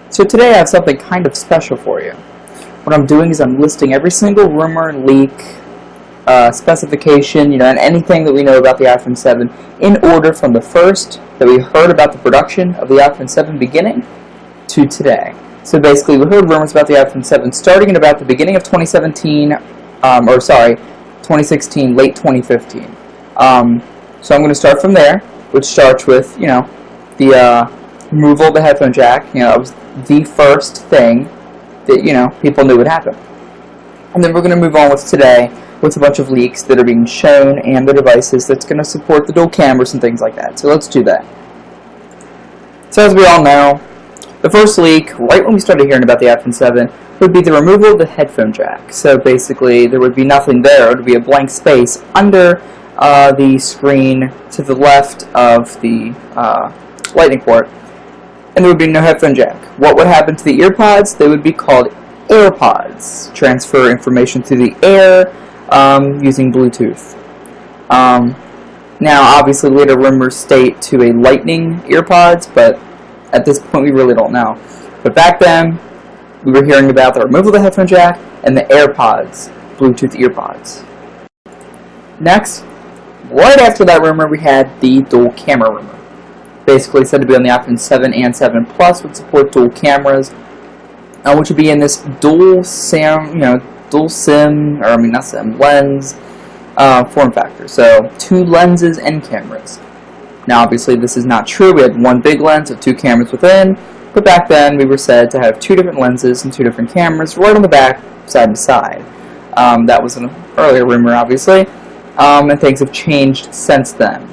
So today I have something kind of special for you. What I'm doing is I'm listing every single rumor, leak, specification, and anything that we know about the iPhone 7 in order from the first that we heard about the production of the iPhone 7 beginning to today. So basically, we heard rumors about the iPhone 7 starting in about the beginning of 2016, late 2015. So I'm going to start from there, which starts with, the removal of the headphone jack. That was the first thing that, people knew would happen. And then we're going to move on with today with a bunch of leaks that are being shown and the devices that's going to support the dual cameras and things like that. So let's do that. So as we all know, the first leak, right when we started hearing about the iPhone 7, would be the removal of the headphone jack. So basically, there would be nothing there. It would be a blank space under the screen to the left of the lightning port, and there would be no headphone jack. What would happen to the earpods? They would be called AirPods. Transfer information through the air using Bluetooth. Now, obviously, later rumors state to a Lightning earpods, but at this point, we really don't know. But back then, we were hearing about the removal of the headphone jack and the AirPods, Bluetooth earpods. Next, right after that rumor, we had the dual camera rumor. Basically said to be on the iPhone 7 and 7 Plus would support dual cameras, which would be in this dual SIM lens form factor. So 2 lenses and cameras. Now, obviously, this is not true. We had one big lens with 2 cameras within, but back then we were said to have 2 different lenses and 2 different cameras right on the back, side to side. That was an earlier rumor, obviously, and things have changed since then.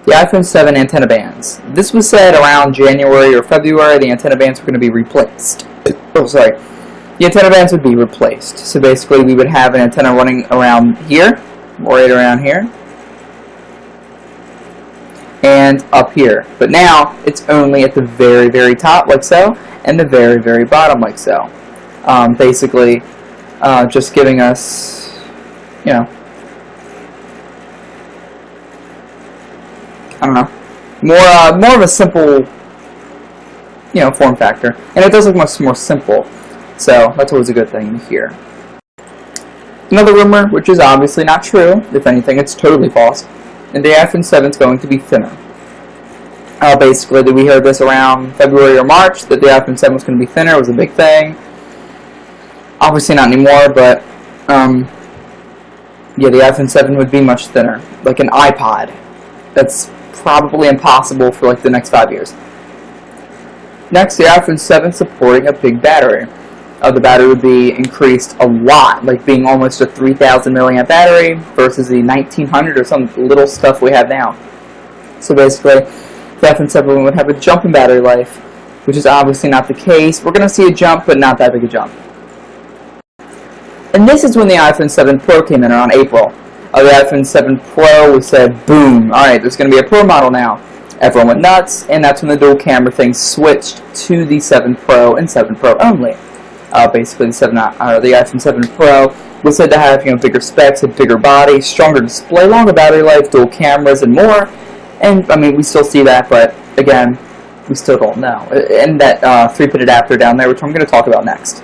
The iPhone 7 antenna bands. This was said around January or February. The antenna bands were going to be replaced. The antenna bands would be replaced. So basically, we would have an antenna running around here, right around here, and up here. But now, it's only at the very, very top, like so, and the very, very bottom, like so. Basically, just giving us, I don't know, more of a simple, form factor. And it does look much more simple. So, that's always a good thing to hear. Another rumor, which is obviously not true. If anything, it's totally false. And the iPhone 7 is going to be thinner. Basically, we heard this around February or March, that the iPhone 7 was going to be thinner. It was a big thing. Obviously not anymore, but, yeah, the iPhone 7 would be much thinner. Like an iPod. That's probably impossible for, the next 5 years. Next, the iPhone 7 supporting a big battery. The battery would be increased a lot, like being almost a 3,000 milliamp battery versus the 1,900 or some little stuff we have now. So basically, the iPhone 7 would have a jump in battery life, which is obviously not the case. We're going to see a jump, but not that big a jump. And this is when the iPhone 7 Pro came in around April. The iPhone 7 Pro, we said, boom, alright, there's going to be a Pro model now. Everyone went nuts, and that's when the dual camera thing switched to the 7 Pro and 7 Pro only. Basically, the iPhone 7 Pro was said to have bigger specs, a bigger body, stronger display, longer battery life, dual cameras, and more. And we still see that, but again, we still don't know. And that 3-pin adapter down there, which I'm going to talk about next.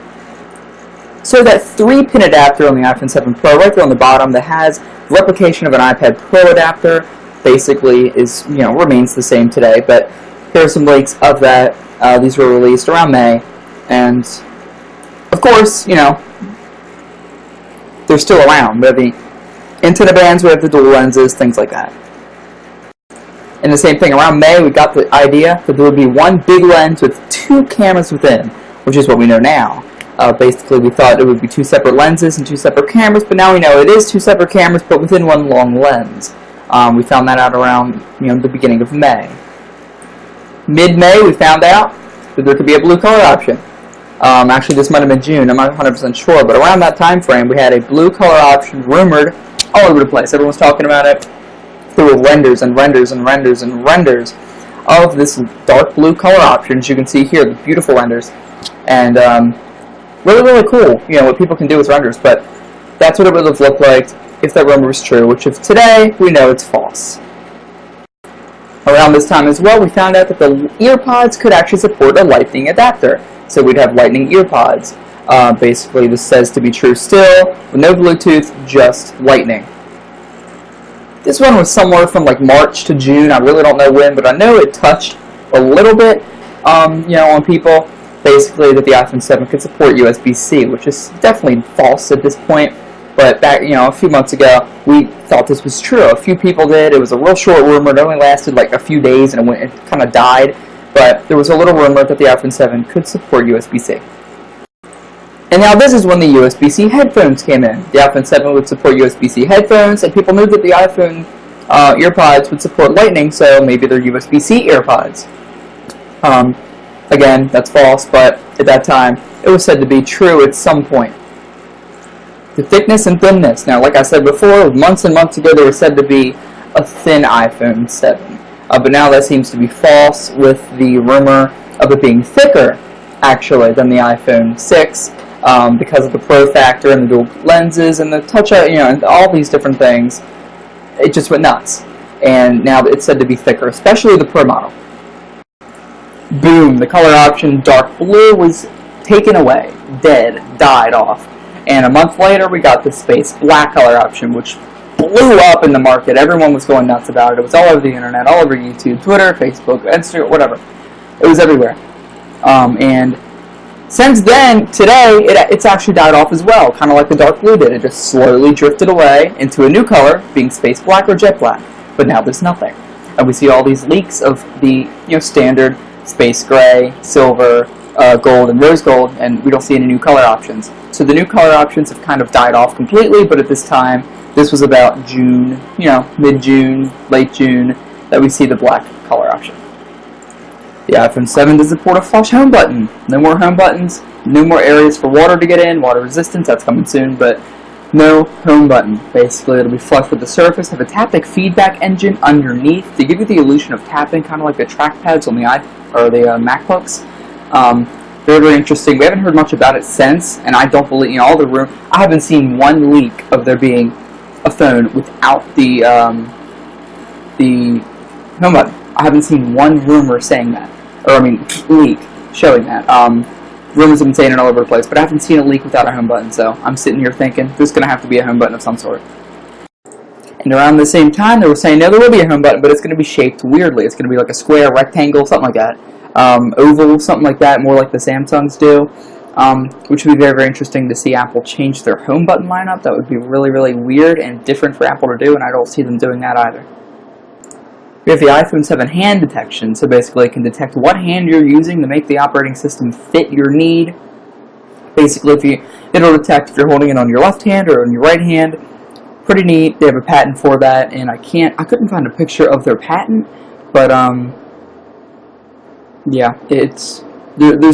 So that 3-pin adapter on the iPhone 7 Pro, right there on the bottom, that has replication of an iPad Pro adapter, basically remains the same today. But there are some leaks of that. These were released around May, and of course, they're still around. We have the antenna bands, we have the dual lenses, things like that. And the same thing, around May, we got the idea that there would be one big lens with 2 cameras within, which is what we know now. Basically, we thought it would be 2 separate lenses and 2 separate cameras, but now we know it is 2 separate cameras, but within one long lens. We found that out around, the beginning of May. Mid-May, we found out that there could be a blue color option. Actually, this might have been June, I'm not 100% sure, but around that time frame, we had a blue color option rumored all over the place. Everyone was talking about it. There were renders and renders and renders and renders of this dark blue color option, as you can see here, the beautiful renders. And really, really cool, what people can do with renders, but that's what it would have looked like if that rumor was true, which if today, we know it's false. Around this time as well, we found out that the earpods could actually support a lightning adapter. So we'd have lightning earpods. Basically, this says to be true still, with no Bluetooth, just lightning. This one was somewhere from like March to June. I really don't know when, but I know it touched a little bit, on people. Basically, that the iPhone 7 could support USB-C, which is definitely false at this point. But back, a few months ago, we thought this was true. A few people did. It was a real short rumor. It only lasted like a few days, and it kind of died. But there was a little rumor that the iPhone 7 could support USB-C. And now this is when the USB-C headphones came in. The iPhone 7 would support USB-C headphones, and people knew that the iPhone earpods would support Lightning, so maybe they're USB-C earpods. Again, that's false, but at that time, it was said to be true at some point. The thickness and thinness. Now, like I said before, months and months ago, they were said to be a thin iPhone 7. But now that seems to be false, with the rumor of it being thicker, actually, than the iPhone 6, because of the Pro factor and the dual lenses and the touch, and all these different things. It just went nuts. And now it's said to be thicker, especially the Pro model. Boom, the color option, dark blue, was taken away, dead, died off. And a month later, we got the space black color option, which blew up in the market. Everyone was going nuts about it. It was all over the internet, all over YouTube, Twitter, Facebook, Instagram, whatever. It was everywhere. And since then, today, it's actually died off as well, kind of like the dark blue did. It just slowly drifted away into a new color, being space black or jet black. But now there's nothing. And we see all these leaks of the standard space gray, silver, gold, and rose gold, and we don't see any new color options. So the new color options have kind of died off completely, but at this time, this was about June, mid-June, late June, that we see the black color option. The iPhone 7 does support a flush home button. No more home buttons, no more areas for water to get in, water resistance, that's coming soon, but no home button. Basically, it'll be flush with the surface, have a taptic feedback engine underneath to give you the illusion of tapping, kind of like the trackpads on the MacBooks. Very, very interesting. We haven't heard much about it since, and I don't believe, all the room. I haven't seen one leak of there being a phone without the home button. I haven't seen one rumor saying that, leak showing that. Rumors have been saying it all over the place, but I haven't seen a leak without a home button. So I'm sitting here thinking there's going to have to be a home button of some sort. And around the same time, they were saying no, there will be a home button, but it's going to be shaped weirdly. It's going to be like a square, rectangle, something like that. Oval, something like that, more like the Samsungs do, which would be very, very interesting to see Apple change their home button lineup. That would be really, really weird and different for Apple to do, and I don't see them doing that either. We have the iPhone 7 hand detection, so basically it can detect what hand you're using to make the operating system fit your need. Basically, it'll detect if you're holding it on your left hand or on your right hand. Pretty neat. They have a patent for that, and I couldn't find a picture of their patent, but yeah, there's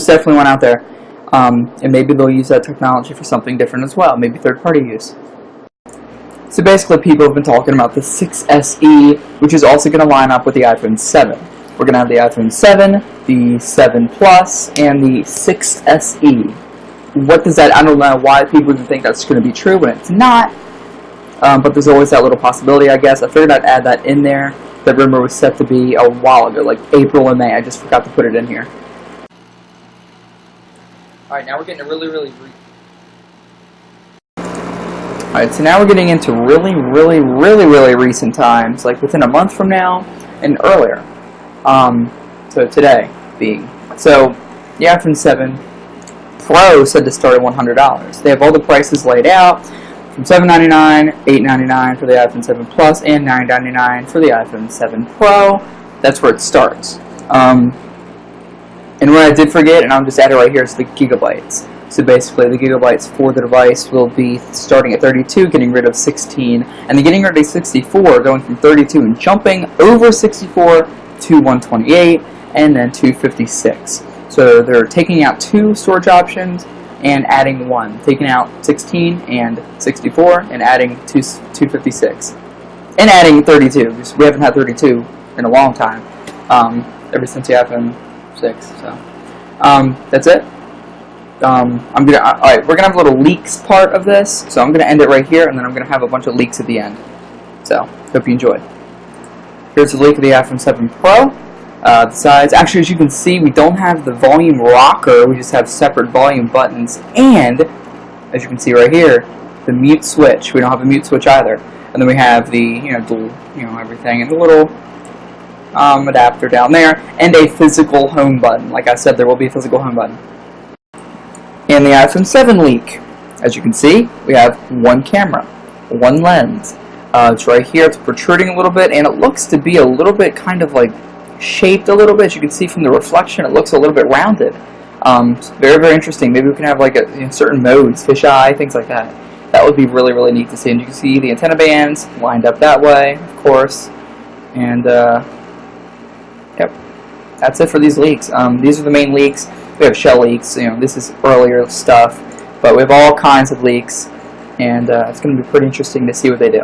definitely one out there, and maybe they'll use that technology for something different as well, maybe third-party use. So basically, people have been talking about the 6SE, which is also going to line up with the iPhone 7. We're going to have the iPhone 7, the 7 Plus, and the 6SE. What does that? I don't know why people would think that's going to be true when it's not, but there's always that little possibility, I guess. I figured I'd add that in there. The rumor was set to be a while ago, like April and May. I just forgot to put it in here. Alright, now we're getting Alright, so now we're getting into really recent times, like within a month from now and earlier. So today being. So the iPhone 7 Pro said to start at $100. They have all the prices laid out from $799, $899 for the iPhone 7 Plus, and $999 for the iPhone 7 Pro. That's where it starts. And what I did forget, and I'll just add it right here, is the gigabytes. So basically, the gigabytes for the device will be starting at 32, getting rid of 16, and then getting rid of 64, going from 32 and jumping over 64 to 128, and then 256. So they're taking out 2 storage options and adding 1, taking out 16 and 64, and adding 256, and adding 32. Because we haven't had 32 in a long time, ever since the iPhone 6. So that's it. Alright, we're gonna have a little leaks part of this, so I'm gonna end it right here, and then I'm gonna have a bunch of leaks at the end. So hope you enjoyed. Here's the leak of the iPhone 7 Pro. The size, actually, as you can see, we don't have the volume rocker. We just have separate volume buttons, and as you can see right here, the mute switch. We don't have a mute switch either. And then we have the dual, everything, and the little adapter down there, and a physical home button. Like I said, there will be a physical home button. And the iPhone 7 leak. As you can see, we have one camera, one lens. It's right here. It's protruding a little bit, and it looks to be a little bit kind of like shaped a little bit. As you can see from the reflection, it looks a little bit rounded. Very, very interesting. Maybe we can have like certain modes, fisheye, things like that. That would be really, really neat to see. And you can see the antenna bands lined up that way, of course. And yep, that's it for these leaks. These are the main leaks. We have shell leaks. This is earlier stuff, but we have all kinds of leaks, and it's going to be pretty interesting to see what they do.